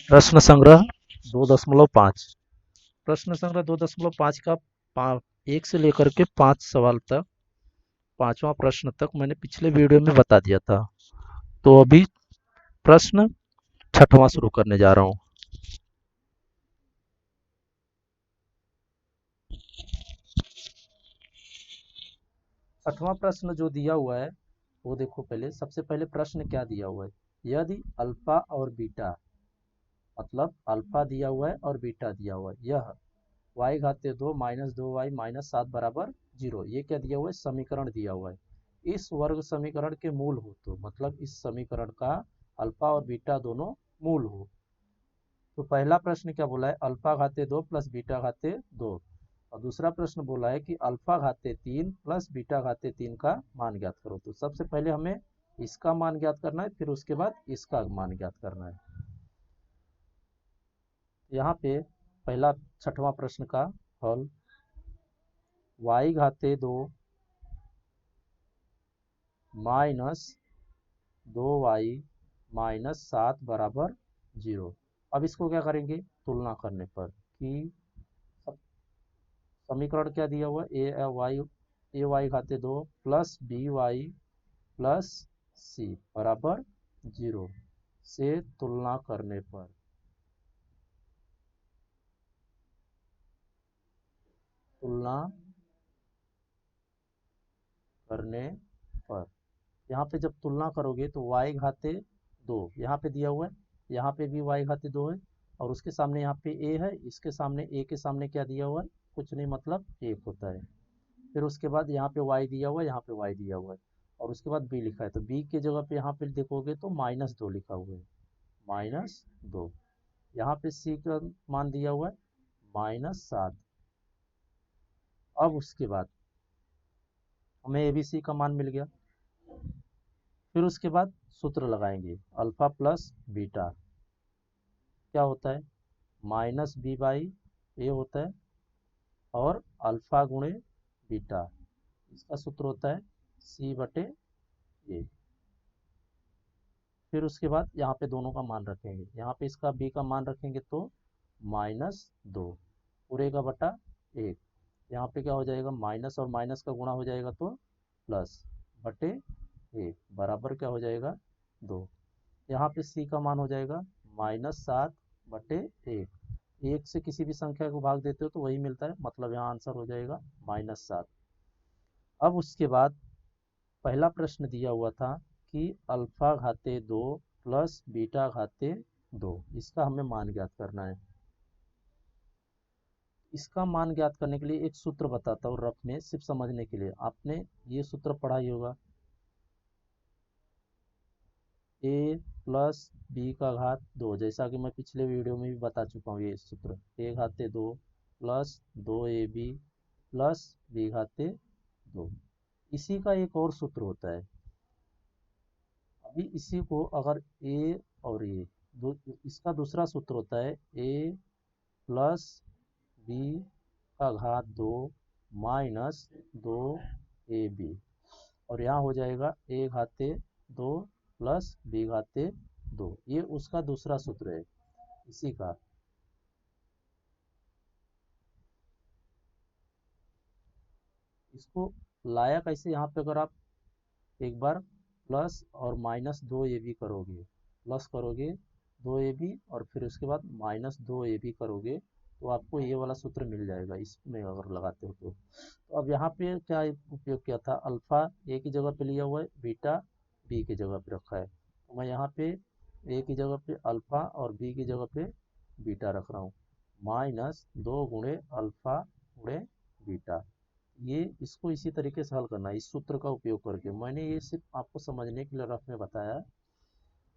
प्रश्न संग्रह 2.5। प्रश्न संग्रह 2.5 का 1 से लेकर के 5 सवाल तक, 5वां प्रश्न तक मैंने पिछले वीडियो में बता दिया था। तो अभी प्रश्न 6वां शुरू करने जा रहा हूँ। 6वां प्रश्न जो दिया हुआ है वो देखो। पहले सबसे पहले प्रश्न क्या दिया हुआ है, यदि अल्फा और बीटा, मतलब अल्फा दिया हुआ है और बीटा दिया हुआ है, यह y घाते 2 माइनस 2y माइनस 7 बराबर 0, ये क्या दिया हुआ है, समीकरण दिया हुआ है। इस वर्ग समीकरण के मूल हो, तो मतलब इस समीकरण का अल्फा और बीटा दोनों मूल हो। तो पहला प्रश्न क्या बोला है, अल्फा घाते 2 प्लस बीटा घाते 2। और दूसरा प्रश्न बोला है कि अल्फा घाते 3 प्लस बीटा घाते 3 का मान ज्ञात करो। तो सबसे पहले हमें इसका मान ज्ञात करना है, फिर उसके बाद इसका मान ज्ञात करना है। यहाँ पे पहला 6वां प्रश्न का हल, y घाते 2 माइनस 2y माइनस 7 बराबर 0। अब इसको क्या करेंगे, तुलना करने पर कि समीकरण क्या दिया हुआ है, ए वाई घाते 2 plus B Y plus C बराबर 0 से तुलना करने पर, तुलना करने पर यहाँ पे जब तुलना करोगे तो y घाते 2 यहाँ पे दिया हुआ है, यहाँ पे भी y घाते 2 है, और उसके सामने यहाँ पे a है, इसके सामने a के सामने क्या दिया हुआ है, कुछ नहीं, मतलब 1 होता है। फिर उसके बाद यहाँ पे y दिया हुआ है, यहाँ पे y दिया हुआ है, और उसके बाद b लिखा है। तो b की जगह पे यहाँ पे देखोगे तो -2 लिखा हुआ है, -2। यहाँ पे c का मान दिया हुआ है -7। अब उसके बाद हमें ABC का मान मिल गया। फिर उसके बाद सूत्र लगाएंगे, अल्फा प्लस बीटा क्या होता है, -b/a होता है, और अल्फा गुणे बीटा, इसका सूत्र होता है c/a। फिर उसके बाद यहाँ पे दोनों का मान रखेंगे, यहाँ पे इसका b का मान रखेंगे तो -2 पूरे का बटा 1। यहाँ पे क्या हो जाएगा, माइनस और माइनस का गुणा हो जाएगा तो प्लस बटे 1 बराबर क्या हो जाएगा 2। यहाँ पे c का मान हो जाएगा -7/1। एक से किसी भी संख्या को भाग देते हो तो वही मिलता है, मतलब यहाँ आंसर हो जाएगा -7। अब उसके बाद पहला प्रश्न दिया हुआ था कि अल्फा घाते 2 प्लस बीटा घाते 2, इसका हमें मान ज्ञात करना है। इसका मान ज्ञात करने के लिए एक सूत्र बताता हूँ रफ में, सिर्फ समझने के लिए। आपने ये सूत्र पढ़ा ही होगा, a प्लस बी का घात 2, जैसा कि मैं पिछले वीडियो में भी बता चुका हूँ। ये सूत्र a घाते 2 plus 2ab plus b घाते 2, इसी का एक और सूत्र होता है। अभी इसी को अगर a और इसका दूसरा सूत्र होता है a प्लस बी का घात 2 माइनस 2ab, और यहाँ हो जाएगा a घाते 2 प्लस बी घाते 2, ये उसका दूसरा सूत्र है इसी का। इसको लाया कैसे, यहाँ पे अगर आप एक बार प्लस और -2ab करोगे, प्लस करोगे 2ab और फिर उसके बाद -2ab करोगे तो आपको ये वाला सूत्र मिल जाएगा, इसमें अगर लगाते हो तो अब यहाँ पे क्या उपयोग किया था, अल्फा a की जगह पे लिया हुआ है, बीटा b की जगह पे रखा है। तो मैं यहाँ पे a की जगह पे अल्फा और b की जगह पे बीटा रख रहा हूँ, -2 गुणे अल्फा गुणे बीटा। ये इसको इसी तरीके से हल करना है, इस सूत्र का उपयोग करके। मैंने ये सिर्फ आपको समझने के लिए रफ में बताया।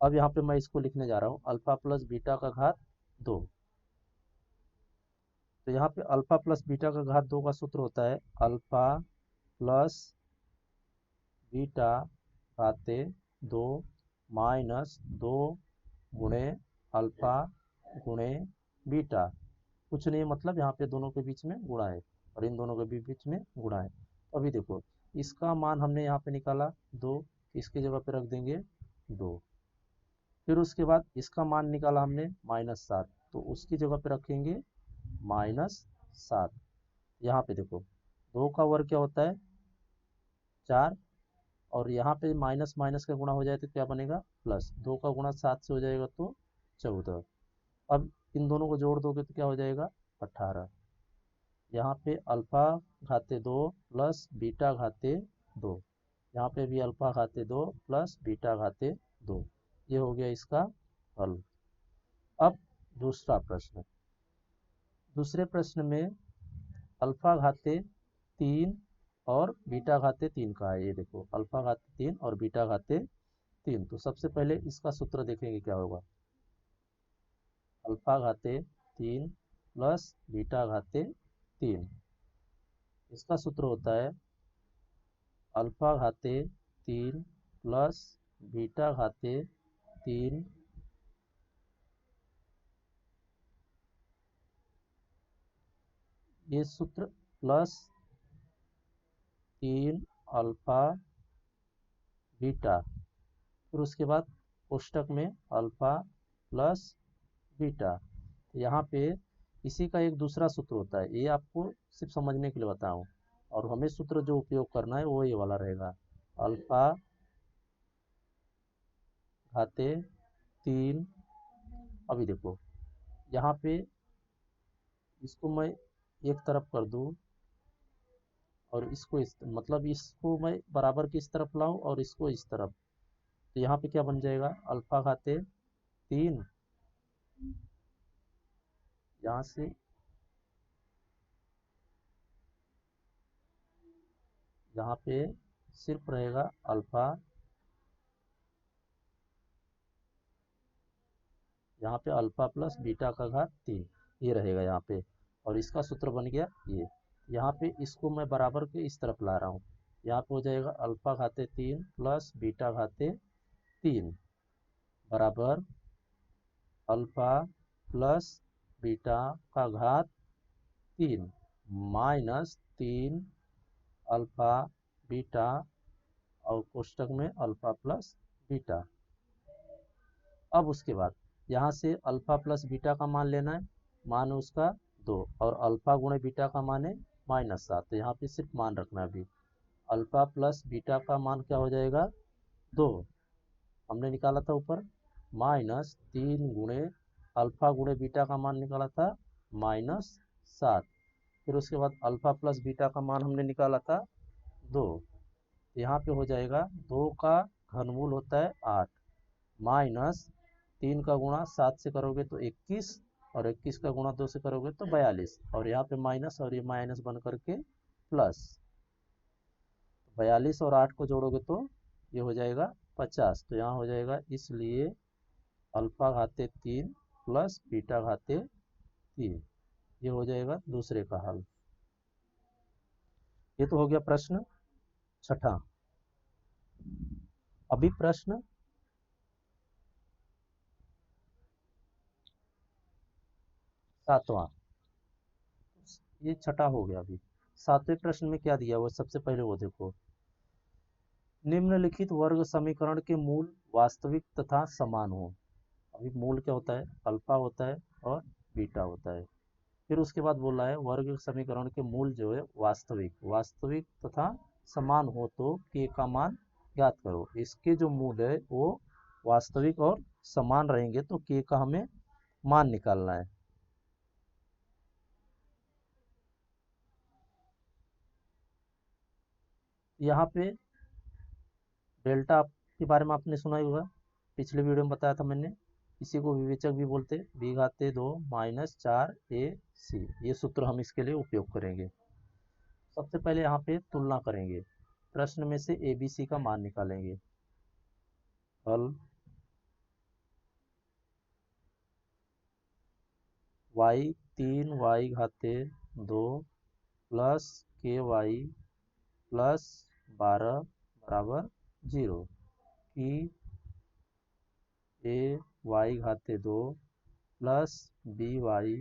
अब यहाँ पे मैं इसको लिखने जा रहा हूँ, अल्फा प्लस बीटा का घात 2। तो यहाँ पे अल्फा प्लस बीटा का घात 2 का सूत्र होता है अल्फा प्लस बीटा घाते 2 -2 गुणे अल्फा गुणे बीटा, कुछ नहीं, मतलब यहाँ पे दोनों के बीच में गुणा है और इन दोनों के भी बीच में गुणा है। अभी देखो इसका मान हमने यहाँ पे निकाला 2, इसकी जगह पे रख देंगे 2। फिर उसके बाद इसका मान निकाला हमने -7, तो उसकी जगह पे रखेंगे -7। यहाँ पे देखो 2 का वर्ग क्या होता है 4, और यहाँ पे माइनस माइनस का गुणा हो जाए तो क्या बनेगा प्लस, 2 का गुणा 7 से हो जाएगा तो 14। अब इन दोनों को जोड़ दोगे तो क्या हो जाएगा 18। यहाँ पे अल्फा घाते 2 प्लस बीटा घाते 2, यहाँ पे भी अल्फा घाते 2 प्लस बीटा घाते 2। ये हो गया इसका हल। अब दूसरा प्रश्न, दूसरे प्रश्न में अल्फा घाते 3 और बीटा घाते 3 का है। ये देखो अल्फा घाते 3 और बीटा घाते 3। तो सबसे पहले इसका सूत्र देखेंगे क्या होगा। अल्फा घाते 3 प्लस बीटा घाते 3, इसका सूत्र होता है अल्फा घाते 3 प्लस बीटा घाते 3 ये सूत्र प्लस 3 अल्फा बीटा, फिर उसके बाद कोष्टक में अल्फा प्लस बीटा। यहाँ पे इसी का एक दूसरा सूत्र होता है, ये आपको सिर्फ समझने के लिए बताऊँ, और हमें सूत्र जो उपयोग करना है वो ये वाला रहेगा। अल्फा घाते 3, अभी देखो यहाँ पे इसको मैं एक तरफ कर दूँ और इसको इस मतलब इसको मैं बराबर की इस तरफ लाऊं और इसको इस तरफ, तो यहाँ पे क्या बन जाएगा अल्फा घाते 3, यहाँ से यहाँ पे सिर्फ रहेगा अल्फा, यहाँ पे अल्फा प्लस बीटा का घात 3 ये रहेगा यहाँ पे, और इसका सूत्र बन गया ये। यहाँ पे इसको मैं बराबर के इस तरफ ला रहा हूँ, यहाँ पे हो जाएगा अल्फा घाते 3 प्लस बीटा घाते 3 बराबर अल्फा प्लस बीटा का घात 3 माइनस 3 अल्फा बीटा और कोष्टक में अल्फा प्लस बीटा। अब उसके बाद यहाँ से अल्फा प्लस बीटा का मान लेना है, मान उसका 2, और अल्फा गुणे बीटा का मान है -7, तो यहाँ पे सिर्फ मान रखना है। अभी अल्फा प्लस बीटा का मान क्या हो जाएगा 2, हमने निकाला था ऊपर, -3 गुणे अल्फा गुणे बीटा का मान निकाला था -7, फिर उसके बाद अल्फा प्लस बीटा का मान हमने निकाला था 2, यहाँ पे हो जाएगा 2 का घनमूल होता है 8, -3 का गुणा 7 से करोगे तो 21, और 21 का गुणा 2 से करोगे तो 42, और यहाँ पे माइनस और ये माइनस बन करके प्लस, 42 और 8 को जोड़ोगे तो ये हो जाएगा 50, तो यहाँ हो जाएगा इसलिए अल्फा घाते 3 प्लस बीटा घाते 3, ये हो जाएगा दूसरे का हल। ये तो हो गया प्रश्न छठा। अभी प्रश्न सातवां, ये छठा हो गया। अभी सातवें प्रश्न में क्या दिया हुआ सबसे पहले वो देखो, निम्नलिखित वर्ग समीकरण के मूल वास्तविक तथा समान हो। अभी मूल क्या होता है अल्फा होता है और बीटा होता है, फिर उसके बाद बोला है वर्ग समीकरण के मूल जो है वास्तविक वास्तविक तथा समान हो तो के का मान ज्ञात करो। इसके जो मूल है वो वास्तविक और समान रहेंगे तो के का हमें मान निकालना है। यहाँ पे डेल्टा के बारे में आपने सुना ही होगा, पिछले वीडियो में बताया था मैंने, इसी को विवेचक भी बोलते, बी घाते 2 -4 ए सी, ये सूत्र हम इसके लिए उपयोग करेंगे। सबसे पहले यहाँ पे तुलना करेंगे, प्रश्न में से ए बी सी का मान निकालेंगे। हल y 3y घाते 2 प्लस के वाई प्लस 12 बराबर 0 की ए वाई घाते 2 plus B Y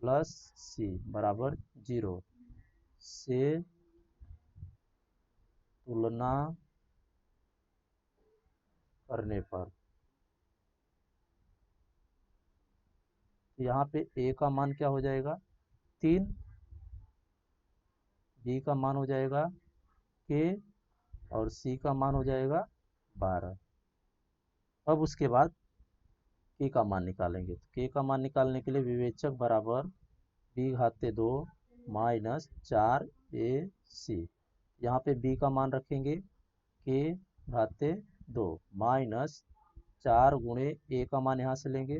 plus C बराबर 0 से तुलना करने पर यहाँ पे ए का मान क्या हो जाएगा 3, बी का मान हो जाएगा के, और सी का मान हो जाएगा 12। अब उसके बाद के का मान निकालेंगे, तो के का मान निकालने के लिए विवेचक बराबर बी घाते 2 माइनस 4ac। यहाँ पे बी का मान रखेंगे के घाते 2 माइनस 4 गुणे ए का मान यहाँ से लेंगे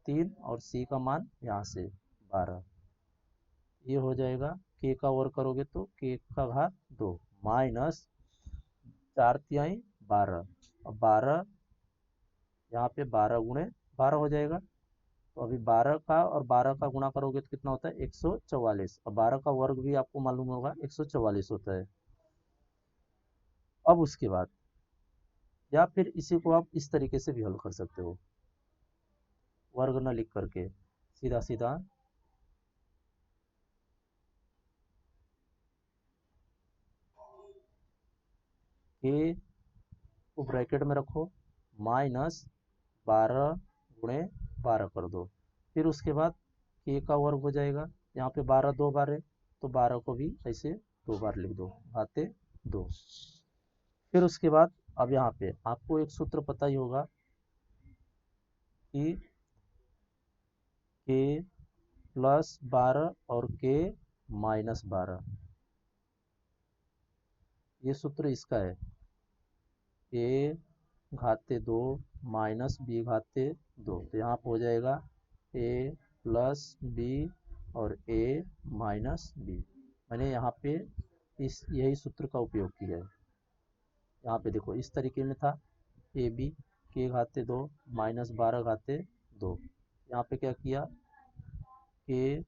3, और सी का मान यहाँ से 12। ये हो जाएगा के का वर्ग करोगे तो के का घात 2 माइनस 4 तिहाई 12, और 12 यहाँ पे 12 गुणे 12 हो जाएगा। तो अभी 12 का और 12 का गुणा करोगे तो कितना होता है 144, और 12 का वर्ग भी आपको मालूम होगा 144 होता है। अब उसके बाद या फिर इसी को आप इस तरीके से भी हल कर सकते हो, वर्ग न लिख करके सीधा सीधा के को ब्रैकेट में रखो माइनस 12 गुणे 12 कर दो, फिर उसके बाद के का वर्ग हो जाएगा। यहाँ पे 12 2 बार है तो 12 को भी ऐसे 2 बार लिख दो, घाते 2। फिर उसके बाद अब यहाँ पे आपको एक सूत्र पता ही होगा कि के प्लस 12 और के माइनस 12, ये सूत्र इसका है ए घाते 2 माइनस बी घाते 2। तो यहाँ पर हो जाएगा ए प्लस बी और ए माइनस बी। मैंने यहाँ पे यही सूत्र का उपयोग किया है। यहाँ पे देखो इस तरीके में था ए बी के घाते 2 माइनस 12 घाते 2। यहाँ पे क्या किया के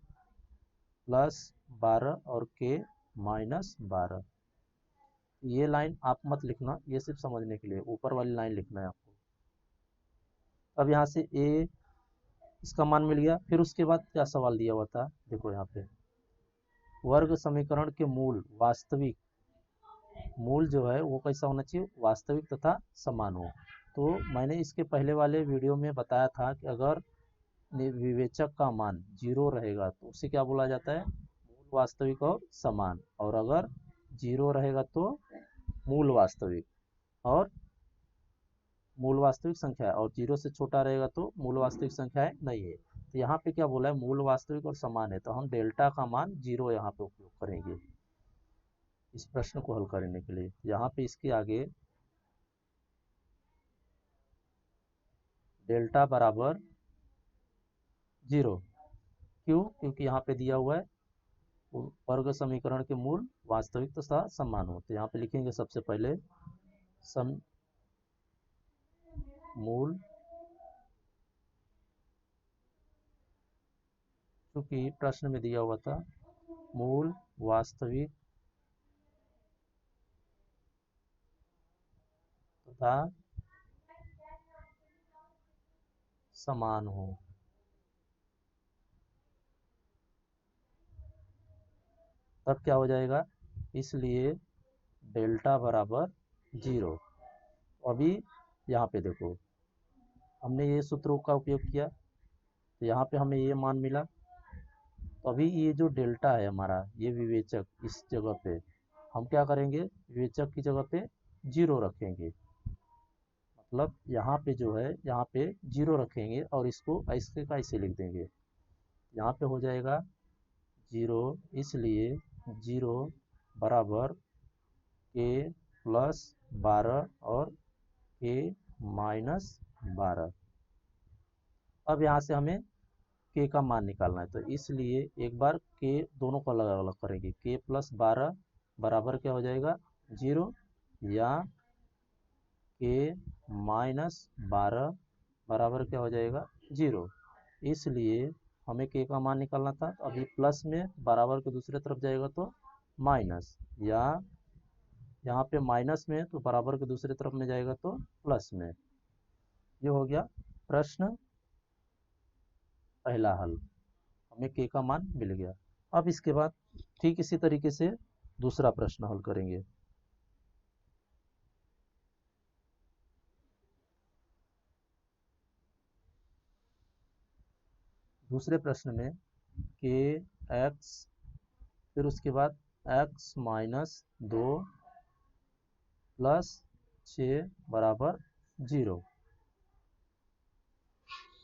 प्लस 12 और के माइनस 12। ये लाइन आप मत लिखना, ये सिर्फ समझने के लिए, ऊपर वाली लाइन लिखना है आपको। अब यहाँ से ए इसका मान मिल गया। फिर उसके बाद क्या सवाल दिया हुआ था, देखो यहाँ पे वर्ग समीकरण के मूल वास्तविक, मूल जो है वो कैसा होना चाहिए वास्तविक तथा समान हो। तो मैंने इसके पहले वाले वीडियो में बताया था कि अगर विवेचक का मान 0 रहेगा तो उसे क्या बोला जाता है मूल वास्तविक और समान, और अगर 0 रहेगा तो मूल वास्तविक और मूल वास्तविक संख्या है, और 0 से छोटा रहेगा तो मूल वास्तविक संख्या है नहीं है। तो यहाँ पे क्या बोला है मूल वास्तविक और समान है, तो हम डेल्टा का मान 0 यहाँ पे उपयोग करेंगे इस प्रश्न को हल करने के लिए। यहाँ पे इसके आगे डेल्टा बराबर 0, क्यों? क्योंकि यहाँ पे दिया हुआ है वर्ग समीकरण के मूल वास्तविक तथा समान हो। तो यहाँ पे लिखेंगे सबसे पहले मूल, क्योंकि प्रश्न में दिया हुआ था मूल वास्तविक तथा समान हो। तब क्या हो जाएगा, इसलिए डेल्टा बराबर 0। अभी यहाँ पे देखो हमने ये सूत्रों का उपयोग किया तो यहाँ पे हमें ये मान मिला। तो अभी ये जो डेल्टा है हमारा, ये विवेचक इस जगह पे हम क्या करेंगे विवेचक की जगह पे 0 रखेंगे। मतलब यहाँ पे जो है यहाँ पे 0 रखेंगे और इसको ऐसे का ऐसे लिख देंगे। यहाँ पे हो जाएगा 0, इसलिए 0 बराबर के प्लस 12 और के माइनस 12। अब यहाँ से हमें के का मान निकालना है, तो इसलिए एक बार के दोनों को अलग अलग करेंगे। के प्लस 12 बराबर क्या हो जाएगा 0, या के माइनस 12 बराबर क्या हो जाएगा 0। इसलिए हमें के का मान निकालना था, तो अभी प्लस में बराबर के दूसरे तरफ जाएगा तो माइनस, या यहाँ पे माइनस में तो बराबर के दूसरे तरफ में जाएगा तो प्लस में। ये हो गया प्रश्न पहला हल, हमें के का मान मिल गया। अब इसके बाद ठीक इसी तरीके से दूसरा प्रश्न हल करेंगे। दूसरे प्रश्न में के एक्स, फिर उसके बाद एक्स माइनस 2 प्लस 6 बराबर 0।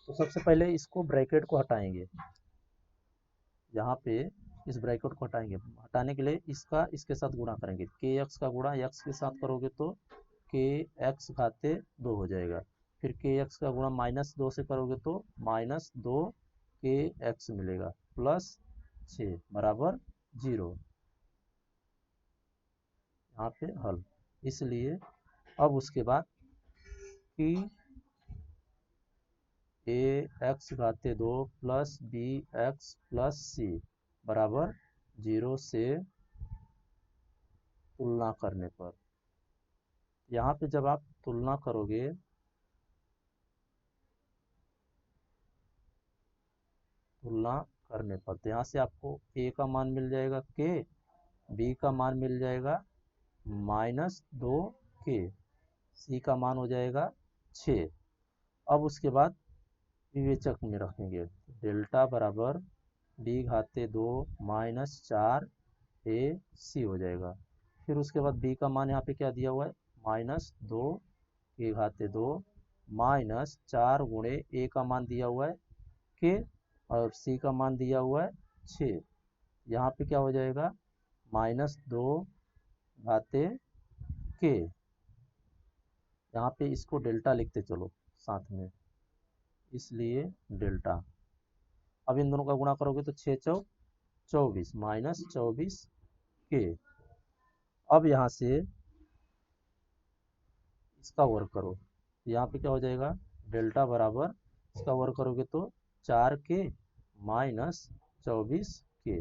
तो सबसे पहले इसको ब्रैकेट को हटाएंगे, यहाँ पे इस ब्रैकेट को हटाएंगे। हटाने के लिए इसका इसके साथ गुणा करेंगे, के एक्स का गुणा एक्स के साथ करोगे तो के एक्स घाते 2 हो जाएगा। फिर के एक्स का गुणा माइनस 2 से करोगे तो माइनस 2 के एक्स मिलेगा, प्लस 6 बराबर 0। यहाँ पे हल। इसलिए अब उसके बाद कि ए एक्स घाते 2 plus B X plus C बराबर 0 से तुलना करने पर, यहाँ पे जब आप तुलना करोगे तो यहाँ से आपको ए का मान मिल जाएगा के, बी का मान मिल जाएगा माइनस 2 के, सी का मान हो जाएगा 6। अब उसके बाद विवेचक में रखेंगे, डेल्टा बराबर डी घाते 2 माइनस 4 ए सी हो जाएगा। फिर उसके बाद बी का मान यहाँ पे क्या दिया हुआ है, माइनस 2 के घाते 2 माइनस 4 गुणे ए का मान दिया हुआ है के, और सी का मान दिया हुआ है 6। यहाँ पे क्या हो जाएगा, माइनस 2 घाते के, यहाँ पे इसको डेल्टा लिखते चलो साथ में, इसलिए डेल्टा। अब इन दोनों का गुणा करोगे तो 6 चौ 24 माइनस 24 के। अब यहाँ से इसका वर्ग करो, यहाँ पे क्या हो जाएगा, डेल्टा बराबर इसका वर्ग करोगे तो 4 के माइनस 24 के।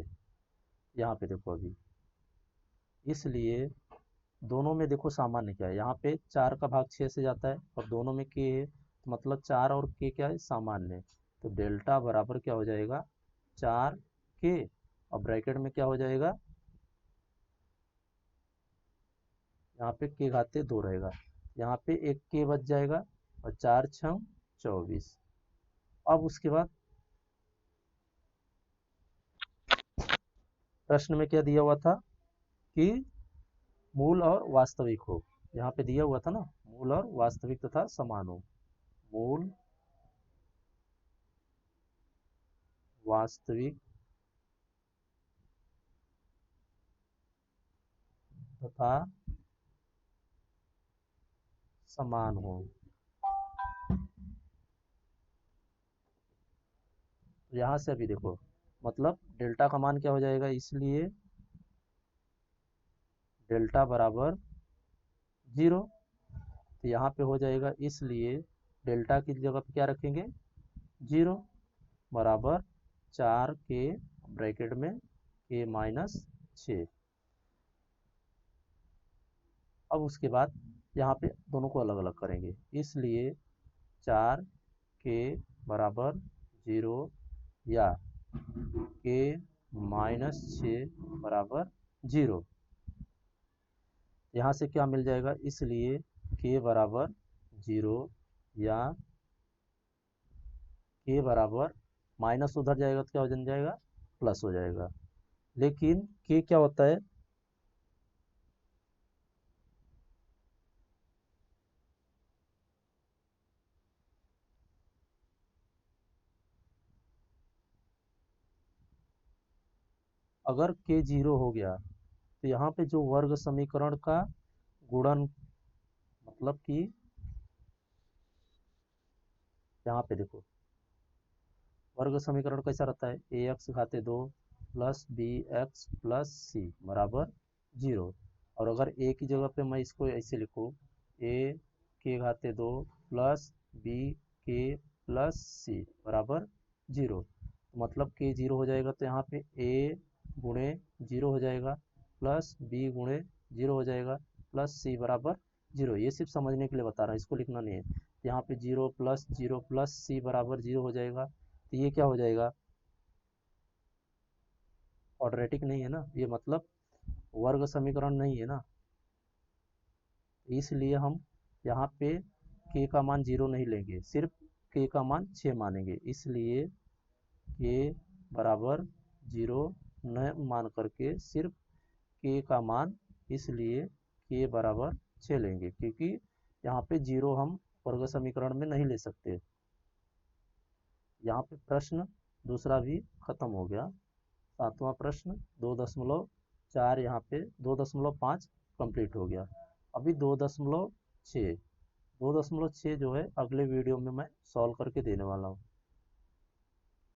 यहाँ पे देखो अभी, इसलिए दोनों में देखो सामान्य क्या है, यहाँ पे 4 का भाग 6 से जाता है और दोनों में के है, तो मतलब 4 और के क्या है, सामान्य है। तो डेल्टा बराबर क्या हो जाएगा, 4 के, और ब्रैकेट में क्या हो जाएगा, यहाँ पे के घाते 2 रहेगा, यहाँ पे एक के बच जाएगा और 4 छंग 24। अब उसके बाद प्रश्न में क्या दिया हुआ था कि मूल और वास्तविक हो, यहाँ पे दिया हुआ था ना, मूल और वास्तविक तथा समान हो। मूल वास्तविक तथा समान हो। यहाँ से अभी देखो, मतलब डेल्टा का मान क्या हो जाएगा, इसलिए डेल्टा बराबर 0। तो यहाँ पे हो जाएगा, इसलिए डेल्टा की जगह पे क्या रखेंगे, 0 बराबर 4 के ब्रैकेट में के माइनस 6। अब उसके बाद यहाँ पे दोनों को अलग अलग करेंगे, इसलिए 4 के बराबर 0 या के माइनस 6 बराबर 0। यहाँ से क्या मिल जाएगा, इसलिए के बराबर 0 या के बराबर माइनस उधर जाएगा तो क्या हो जाएगा, प्लस हो जाएगा। लेकिन के क्या होता है, अगर के 0 हो गया तो यहाँ पे जो वर्ग समीकरण का गुणन, मतलब कि यहाँ पे देखो वर्ग समीकरण कैसा रहता है, ए एक्स घाते 2 plus B X plus C बराबर 0। और अगर ए की जगह पे मैं इसको ऐसे लिखूँ, ए के घाते 2 प्लस बी के प्लस सी बराबर 0, तो मतलब के 0 हो जाएगा, तो यहाँ पे ए गुणे 0 हो जाएगा प्लस बी गुणे 0 हो जाएगा प्लस सी बराबर 0। ये सिर्फ समझने के लिए बता रहा हूँ, इसको लिखना नहीं है। यहाँ पे 0 प्लस सी बराबर 0 हो जाएगा, तो ये क्या हो जाएगा, क्वाड्रेटिक नहीं है ना ये, मतलब वर्ग समीकरण नहीं है ना, इसलिए हम यहाँ पे के का मान 0 नहीं लेंगे, सिर्फ के का मान 6 मानेंगे। इसलिए के बराबर 0 न मान करके सिर्फ के का मान, इसलिए के बराबर 6 लेंगे, क्योंकि यहाँ पे 0 हम वर्ग समीकरण में नहीं ले सकते। यहाँ पे प्रश्न दूसरा भी खत्म हो गया। सातवां प्रश्न 2.4, यहाँ पे 2.5 कंप्लीट हो गया। अभी 2.6 जो है अगले वीडियो में मैं सॉल्व करके देने वाला हूँ।